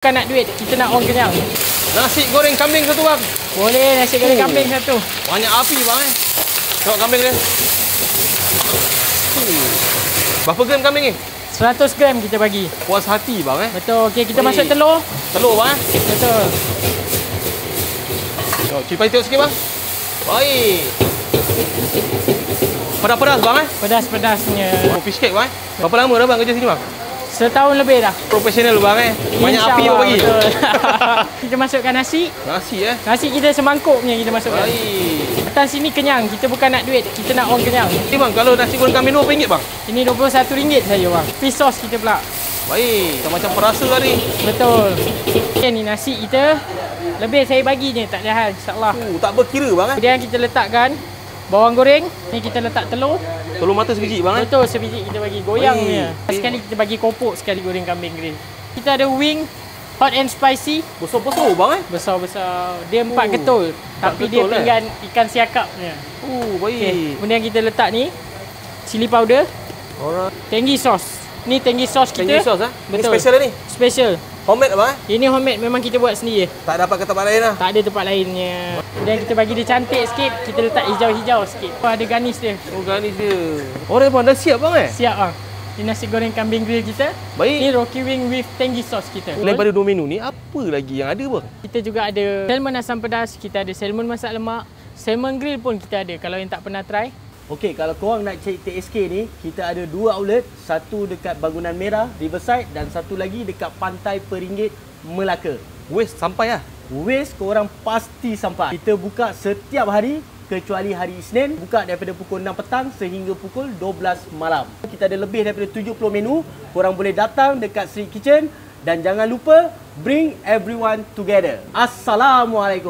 Bukan nak duit, kita nak orang kenyang. Nasi goreng kambing satu bang. Boleh nasi goreng kambing satu. Banyak api bang Tengok kambing dia. Berapa gram kambing ni? 100 gram kita bagi. Puas hati bang Betul. Okey, kita masuk telur. Telur bang Betul. Tengok, cili padi tengok sikit bang. Baik. Pedas-pedas bang Pedas-pedasnya. Fish cake bang Berapa lama dah bang kerja sini bang? Setahun lebih dah. Profesional bang Banyak api InsyaAllah, bagi. betul. Kita masukkan nasi. Nasi Nasi kita semangkuk punya kita masukkan. Baik. Atas sini kenyang. Kita bukan nak duit, kita nak orang kenyang. Ni bang, kalau nasi goreng kambing tu RM2 bang? Ini RM21 saja bang. Fish sauce kita pula. Baik, tak macam perasa tadi. Betul. Okay, ni nasi kita. Lebih saya bagi je, tak ada hal, insyaAllah. Tak berkira bang Kemudian kita letakkan bawang goreng. Ni kita letak telur. Telur mata sebiji bang Betul, sebiji kita bagi goyang punya. Sekali kita bagi kopok sekali goreng kambing grill. Kita ada wing hot and spicy. Besar-besar bang Besar-besar. Dia 4 ketul. Tapi dia ketul, pinggan ikan siakap punya. baik. Okay. Kemudian kita letak ni cili powder, Alright. Tenggi sauce. Ni Tenggi sauce kita. Tenggi sauce Betul. Ni special ni? Special. Homemade bang Ini homemade, memang kita buat sendiri. Tak dapat ke tempat lain lah. Tak ada tempat lainnya. Kemudian kita bagi dia cantik sikit, kita letak hijau-hijau sikit. Ada garnish dia. Oh, garnish dia. Alright bang, dah siap bang Siap bang. Ini nasi goreng kambing grill kita. Baik. Ini Rocky Wing with Tenggi sauce kita. Selain pada 2 menu ni, apa lagi yang ada bang? Kita juga ada salmon asam pedas, kita ada salmon masak lemak, salmon grill pun kita ada kalau yang tak pernah try. Okey, kalau korang nak cari TSK ni, kita ada 2 outlet. Satu dekat Bangunan Merah, Riverside, dan satu lagi dekat Pantai Peringgit, Melaka. West sampai lah. Waste korang pasti sampai. Kita buka setiap hari kecuali hari Isnin. Buka daripada pukul 6 petang sehingga pukul 12 malam. Kita ada lebih daripada 70 menu. Korang boleh datang dekat Street Kitchen. Dan jangan lupa, bring everyone together. Assalamualaikum.